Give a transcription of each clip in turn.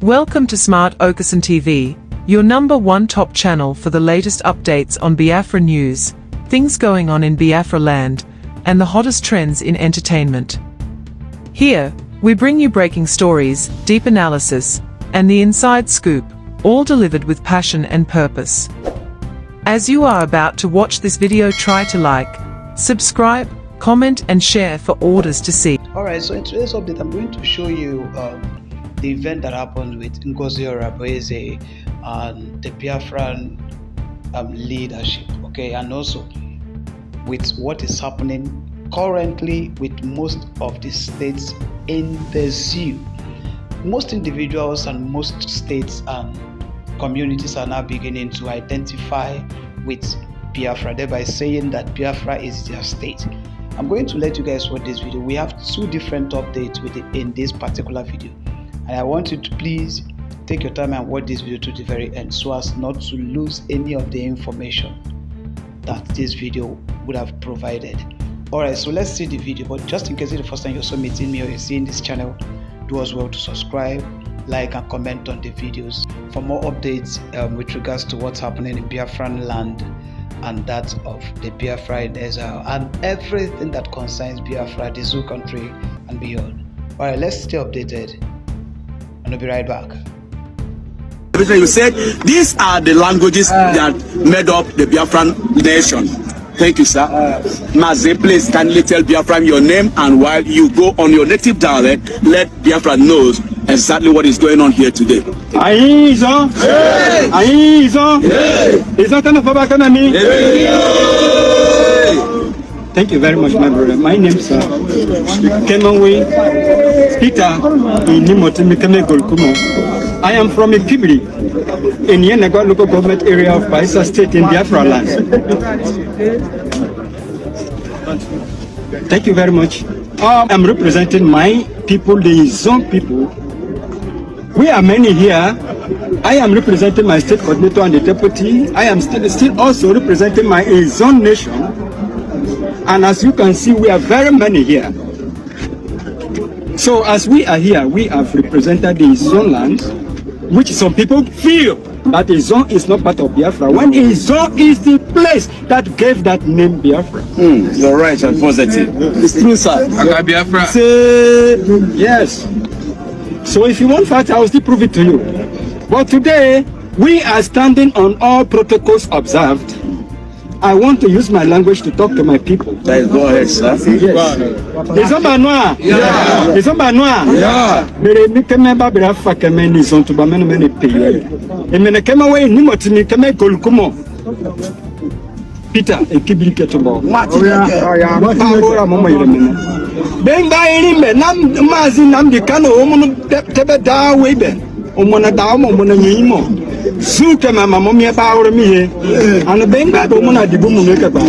Welcome to Smart Okasan TV, your #1 top channel for the latest updates on Biafra news, things going on in Biafra land, and the hottest trends in entertainment. Here, we bring you breaking stories, deep analysis, and the inside scoop, all delivered with passion and purpose. As you are about to watch this video, try to like, subscribe, comment and share for others to see. Alright, so in today's update, I'm going to show you the event that happened with Ngozi Orabueze and the Biafran leadership, okay, and also with what is happening currently with most of the states in the zoo. Most individuals and most states and communities are now beginning to identify with Biafra, thereby saying that Biafra is their state. I'm going to let you guys watch this video. We have two different updates in this particular video, and I want you to please take your time and watch this video to the very end so as not to lose any of the information that this video would have provided. Alright, so let's see the video, but just in case it's the first time you're also meeting me or you're seeing this channel, do as well to subscribe, like and comment on the videos for more updates with regards to what's happening in Biafran land and that of the Biafra in exile and everything that concerns Biafra, the zoo country and beyond. Alright, let's stay updated and I'll be right back. Everything you said, these are the languages that made up the Biafran nation. Thank you, sir. Maze, please kindly tell Biafran your name, and while you go on your native dialect, let Biafra knows exactly what is going on here today. Thank you very much, my brother. My name is Nyesom Wike, Speaker in Golkumo. I am from a Kibri in Yenagwa local government area of Biafra state in Biafra land. Thank you very much. I'm representing my people, the zone people. We are many here. I am representing my state coordinator and the deputy. I am still also representing my zone nation. And as you can see, we are very many here. So as we are here, we have represented the zone land, which some people feel that the zone is not part of Biafra, when the zone is the place that gave that name Biafra. You're right and positive. It's true, sir. Biafra. Say, yes. So if you want fact, I will still prove it to you. But today, we are standing on all protocols observed. I want to use my language to talk to my people. Go ahead, sir. Yes. Peter, Suke mama momia power me and the benga domuna di bumu neka ba.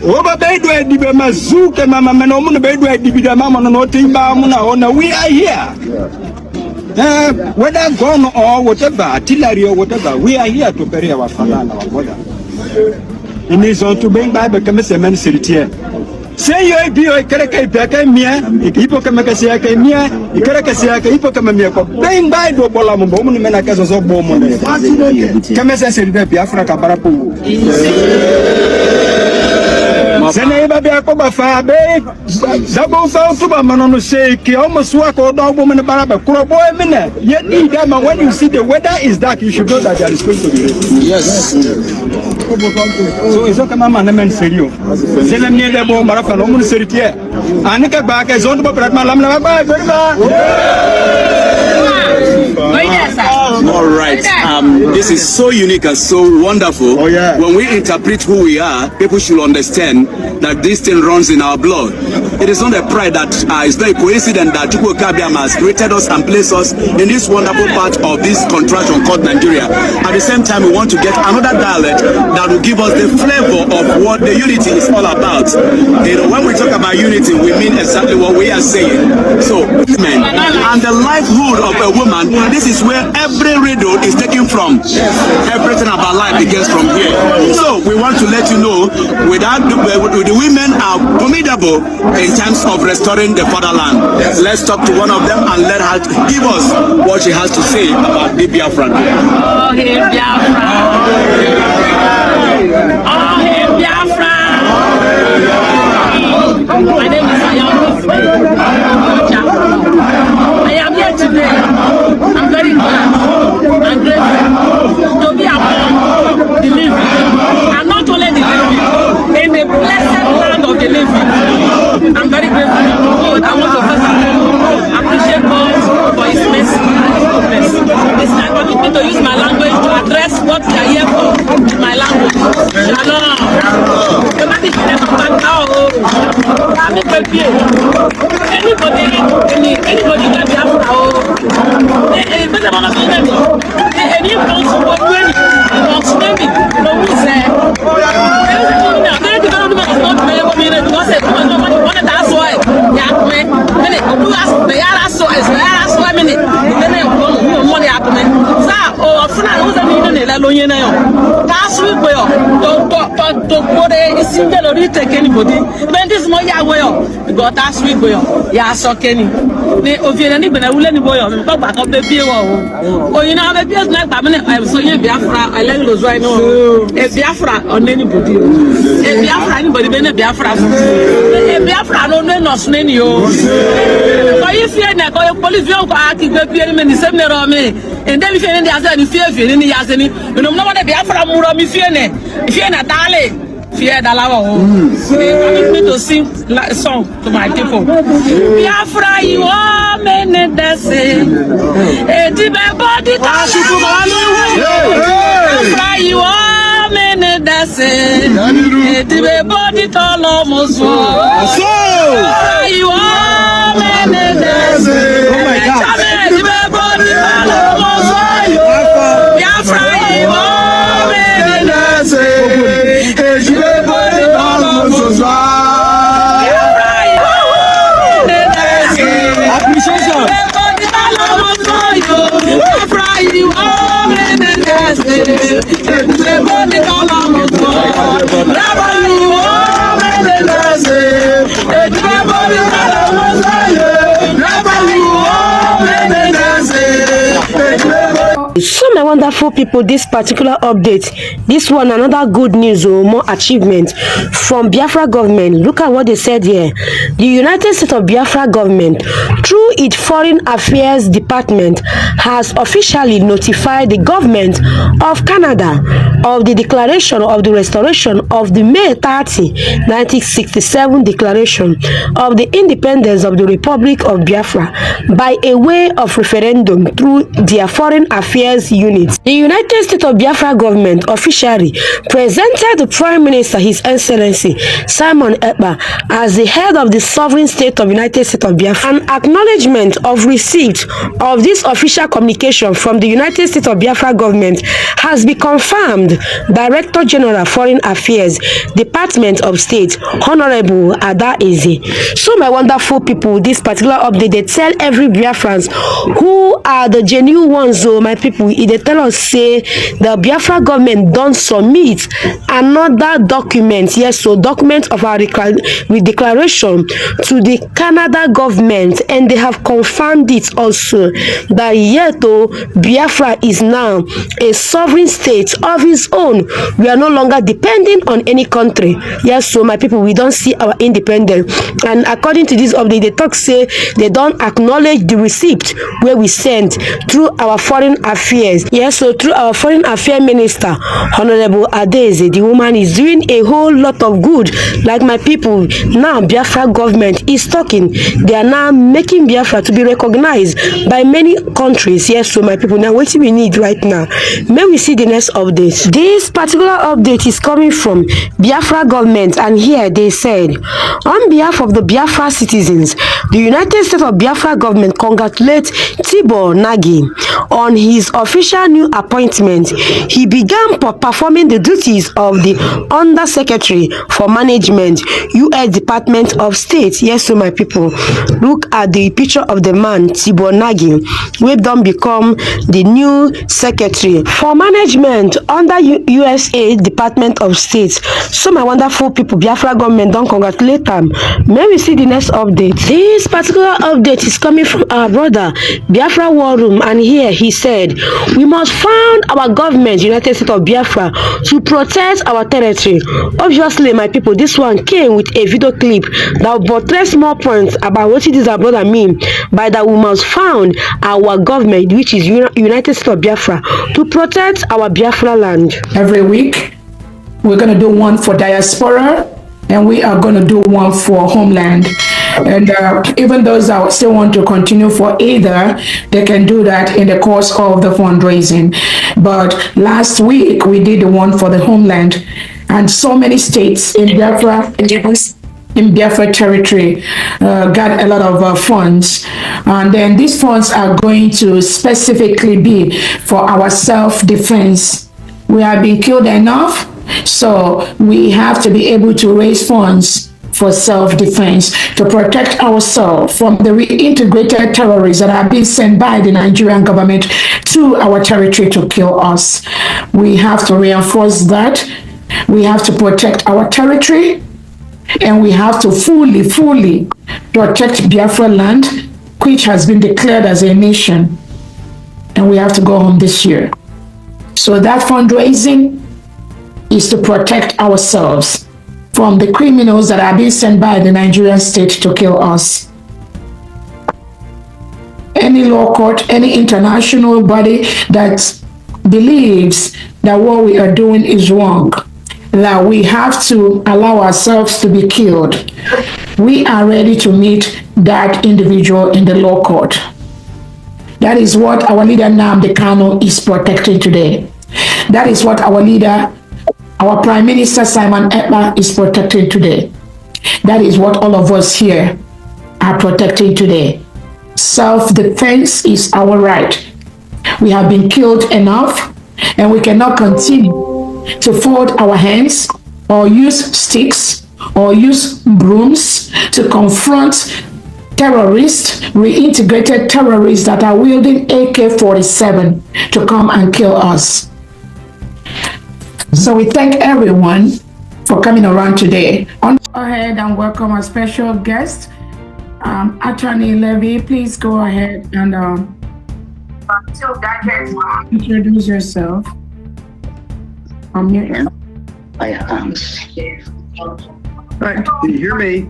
Oba bedu e di be mazuke mama menomu bedu e di bida mama no timba muna ona. We are here. Whether gone or whatever, artillery or whatever, we are here to bury our father and our mother. It is on to bring Bible commission city. Say you be a kereka mia, hippocamesia mia, kereka hippocamia, bang by do bolam, woman, menacas of bomb. Camesa said that Biafra Caparapu. Seneba Biacoba Fabe, Zabo South Manon say, almost work or dog woman about Kuroboy minute. Yet, when you see the weather is dark, you should know that there is going to be rain. Yes. So it's okay, Mamma, and Serio. Zelemia de Bomara. All right. This is so unique and so wonderful. When we interpret who we are, people should understand that this thing runs in our blood. It is not a pride that it's not a coincidence that Chukwu Kabiam has created us and placed us in this wonderful part of this contraction called Nigeria. At the same time, we want to get another dialect that will give us the flavor of what the unity is all about. You know, when we talk about unity, we mean exactly what we are saying. So, women and the livelihood of a woman, this is where every Every riddle is taken from. Everything about life begins from here. So we want to let you know the women are formidable in terms of restoring the fatherland. Let's talk to one of them and let her give us what she has to say about the Biafra. Oh, hey, Biafra. Oh, hey, Biafra. My name is Nyesom. I am here today. I'm very glad and grateful to be among the living, and not only the living, in the blessed land of the living. I'm very grateful to God. I want to first of all appreciate God for His mercy and His goodness. This time permit me to use my language to address what we are here for. My language. Shalom. Anybody can be after and then if you are fear in the Yazani, you know what Biafra Murami Fiene, Fiena Dale, Fear Dalawa. Permit me to sing a song to my people. Biafra, you are many dancing. Body Biafra, you are many dancing. Body almost you are many dancing. Oh my God. So my wonderful people, this particular update, this one another good news or more achievement from Biafra government. Look at what they said here. The United States of Biafra government, through its foreign affairs department, has officially notified the government of Canada of the declaration of the restoration of the May 30, 1967 declaration of the independence of the Republic of Biafra by a way of referendum through their foreign affairs unit. The United States of Biafra government officially presented the Prime Minister, His Excellency Simon Ekpa, as the head of the sovereign state of United States of Biafra. An acknowledgement of receipt of this official communication from the United States of Biafra government has been confirmed. Director General Foreign Affairs, Department of State, Honorable Ada Eze. So my wonderful people, this particular update, they tell every Biafrans who are the genuine ones. So my people, they tell us say the Biafra government don't submit another document, yes, so document of our declaration to the Canada government, and they have confirmed it also that yet Biafra is now a sovereign state of its own. We are no longer depending on any country. Yes, so my people, we don't see our independence. And according to this update, they talk say they don't acknowledge the receipt where we sent through our foreign affairs. Yes, so through our foreign affairs minister, Honorable Adeze, the woman is doing a whole lot of good. Like my people, now Biafra government is talking. They are now making Biafra to be recognized by many countries. Yes, so my people, now what we need right now? May we see the next update. This particular update is coming from Biafra government, and here they said, on behalf of the Biafra citizens, The United States of Biafra government congratulates Tibor Nagy on his official new appointment. He began performing the duties of the Undersecretary for Management, U.S. Department of State. Yes, so my people, look at the picture of the man, Tibor Nagy, who don become the new Secretary for Management under USA Department of State. So my wonderful people, Biafra government don congratulate them. May we see the next update. This particular update is coming from our brother, Biafra War Room, and here he said, we must found our government, United States of Biafra, to protect our territory. Obviously, my people, this one came with a video clip that buttress more points about what it is our brother mean by that we must found our government, which is United States of Biafra, to protect our Biafra land. Every week, we're going to do one for diaspora, and we are going to do one for homeland. And even those that still want to continue for either, they can do that in the course of the fundraising. But last week, we did the one for the homeland, and so many states in Biafra territory got a lot of funds, and then these funds are going to specifically be for our self-defense. We have been killed enough, so we have to be able to raise funds for self-defense to protect ourselves from the reintegrated terrorists that have been sent by the Nigerian government to our territory to kill us. We have to reinforce that. We have to protect our territory, and we have to fully protect Biafra land, which has been declared as a nation, and we have to go home this year. So that fundraising is to protect ourselves from the criminals that are being sent by the Nigerian state to kill us. Any law court, any international body that believes that what we are doing is wrong, that we have to allow ourselves to be killed, we are ready to meet that individual in the law court. That is what our leader Nnamdi Kanu is protecting today. That is what our leader, our Prime Minister Simon Ekpa, is protecting today. That is what all of us here are protecting today. Self-defense is our right. We have been killed enough, and we cannot continue to fold our hands or use sticks or use brooms to confront terrorists, reintegrated terrorists that are wielding AK-47 to come and kill us. So we thank everyone for coming around today. Go ahead and welcome our special guest, Attorney Levy. Please go ahead and introduce yourself. From your end. I am. Hi, can you hear me?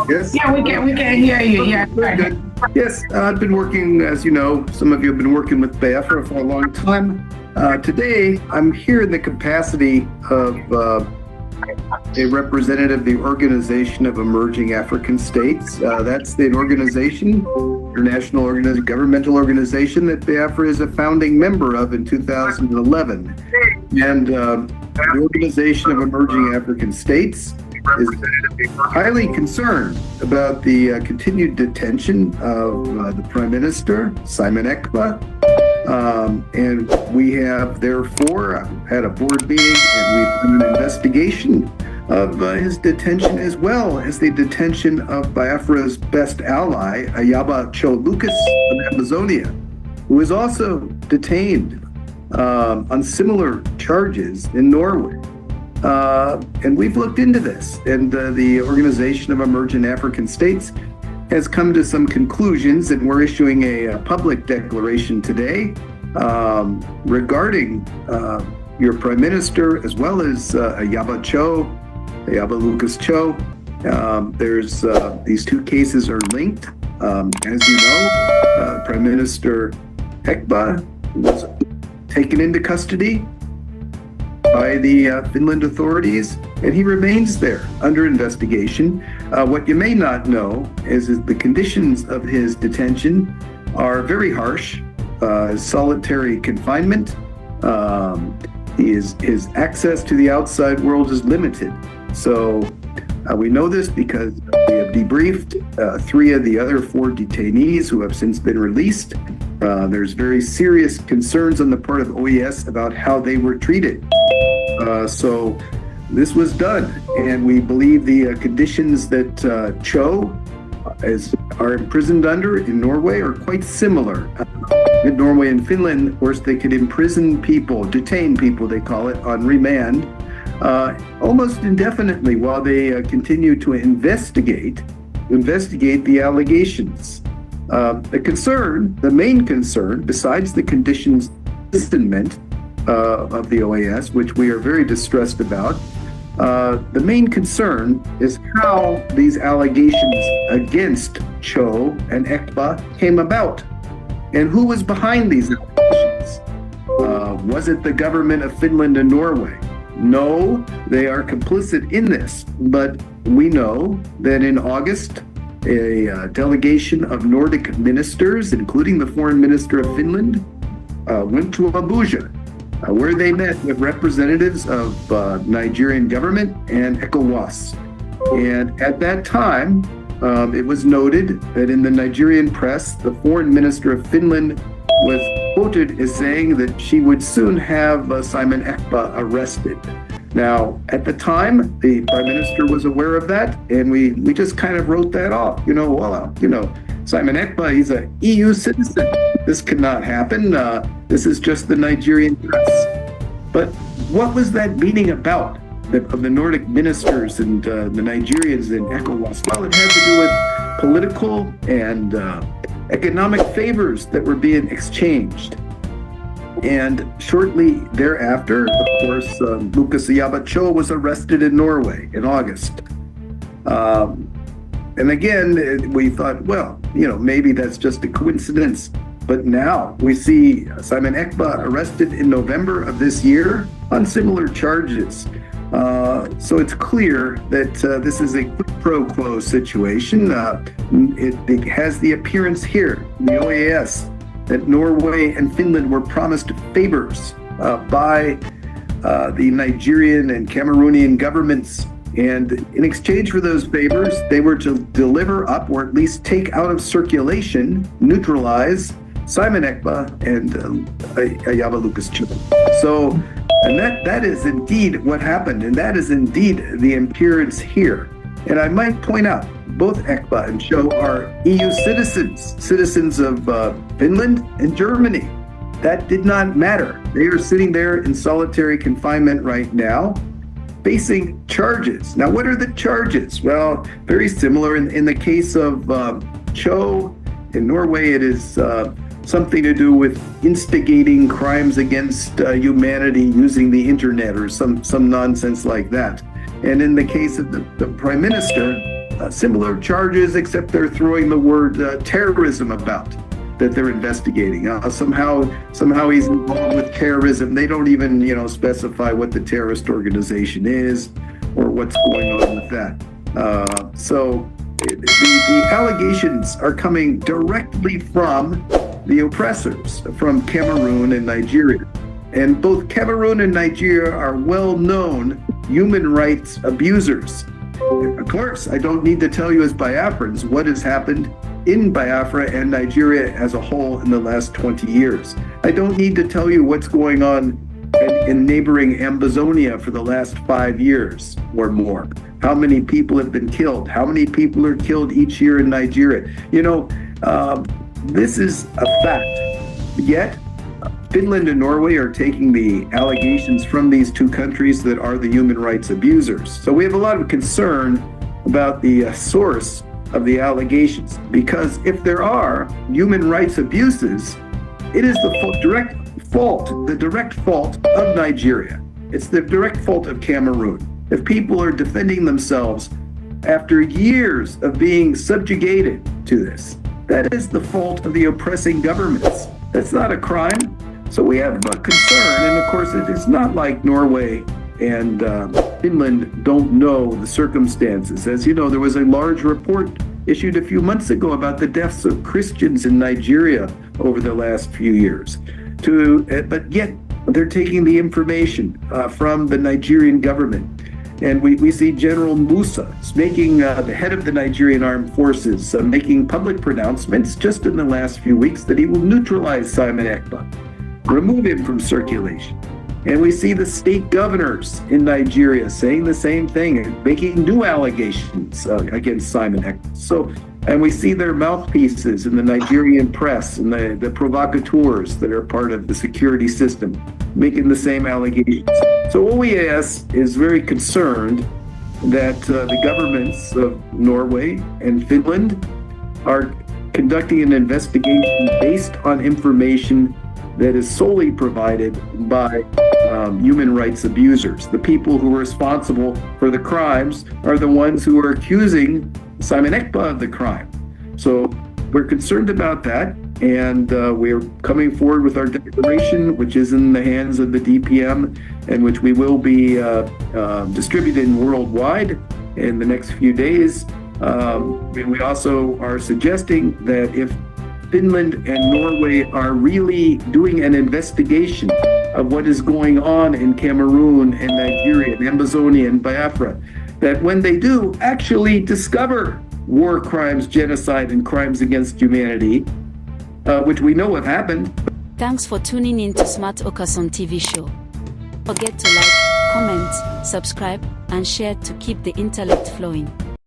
Yes? Yeah, we can hear you. Yeah. Good. Yes, I've been working, as you know, some of you have been working with Biafra for a long time. Today, I'm here in the capacity of a representative of the Organization of Emerging African States. That's the organization, international governmental organization that Biafra is a founding member of in 2011. And the Organization of Emerging African States is highly concerned about the continued detention of the Prime Minister, Simon Ekpa. And we have therefore had a board meeting, and we've done an investigation of his detention, as well as the detention of Biafra's best ally, Ayaba Cho Lucas of Amazonia, who is also detained on similar charges in Norway. And we've looked into this, and the Organization of Emerging African States has come to some conclusions, and we're issuing a public declaration today regarding your Prime Minister, as well as Ayaba Lucas Cho. There's these two cases are linked. As you know, Prime Minister Ekpa was taken into custody by the Finland authorities, and he remains there under investigation. What you may not know is that the conditions of his detention are very harsh. Solitary confinement. His access to the outside world is limited. So we know this because we have debriefed 3 of the other 4 detainees who have since been released. There's very serious concerns on the part of OAS about how they were treated. So this was done, and we believe the conditions that Cho are imprisoned under in Norway are quite similar. In Norway and Finland, of course, they could imprison people, detain people, they call it, on remand, almost indefinitely while they continue to investigate the allegations. The main concern, besides the conditions imprisonment of the OAS, which we are very distressed about, the main concern is how these allegations against Cho and Ekpa came about, and who was behind these allegations. Was it the government of Finland and Norway? No, they are complicit in this, but we know that in August, a delegation of Nordic ministers, including the foreign minister of Finland, went to Abuja, where they met with representatives of Nigerian government and ECOWAS. And at that time, it was noted that in the Nigerian press, the foreign minister of Finland was quoted as saying that she would soon have Simon Ekpa arrested. Now, at the time, the prime minister was aware of that, and we just kind of wrote that off. Simon Ekpa, he's an EU citizen. This cannot happen. This is just the Nigerian press. But what was that meeting about of the Nordic ministers and the Nigerians in ECOWAS? Well, it had to do with political and economic favors that were being exchanged. And shortly thereafter, of course, Lucas Cho was arrested in Norway in August. And again, we thought, well, maybe that's just a coincidence. But now we see Simon Ekpa arrested in November of this year on similar charges. So it's clear that this is a quid pro quo situation. It has the appearance here, the OAS, that Norway and Finland were promised favors by the Nigerian and Cameroonian governments. And in exchange for those favors, they were to deliver up, or at least take out of circulation, neutralize Simon Ekpa and Ayaba Lucas Cho. So, and that is indeed what happened, and that is indeed the appearance here. And I might point out, both Ekpa and Cho are EU citizens of Finland and Germany. That did not matter. They are sitting there in solitary confinement right now, facing charges. Now, what are the charges? Well, very similar. In the case of Cho in Norway, it is something to do with instigating crimes against humanity using the internet or some nonsense like that. And in the case of the prime minister, similar charges, except they're throwing the word terrorism about that they're investigating. Somehow he's involved with terrorism. They don't even, specify what the terrorist organization is or what's going on with that. So the allegations are coming directly from the oppressors, from Cameroon and Nigeria. And both Cameroon and Nigeria are well-known human rights abusers. Of course, I don't need to tell you as Biafrans what has happened in Biafra and Nigeria as a whole in the last 20 years. I don't need to tell you what's going on in neighboring Ambazonia for the last 5 years or more. How many people have been killed? How many people are killed each year in Nigeria? This is a fact. Yet, Finland and Norway are taking the allegations from these two countries that are the human rights abusers. So we have a lot of concern about the source of the allegations, because if there are human rights abuses, it is the direct fault of Nigeria. It's the direct fault of Cameroon. If people are defending themselves after years of being subjugated to this, that is the fault of the oppressing governments. That's not a crime. So we have a concern, and of course it's not like Norway and Finland don't know the circumstances. As you know, there was a large report issued a few months ago about the deaths of Christians in Nigeria over the last few years. But yet they're taking the information from the Nigerian government. And we see General Musa making the head of the Nigerian Armed Forces making public pronouncements just in the last few weeks that he will neutralize Simon Ekpa, remove him from circulation. And we see the state governors in Nigeria saying the same thing and making new allegations against Simon Ekpa. And we see their mouthpieces in the Nigerian press and the provocateurs that are part of the security system making the same allegations. So OES is very concerned that the governments of Norway and Finland are conducting an investigation based on information that is solely provided by human rights abusers. The people who are responsible for the crimes are the ones who are accusing Simon Ekpa of the crime. So we're concerned about that, and we're coming forward with our declaration, which is in the hands of the DPM, and which we will be distributing worldwide in the next few days. We also are suggesting that if Finland and Norway are really doing an investigation of what is going on in Cameroon and Nigeria and Amazonia and Biafra, that when they do actually discover war crimes, genocide, and crimes against humanity, which we know have happened. Thanks for tuning in to Smart Okason TV show. Don't forget to like, comment, subscribe, and share to keep the intellect flowing.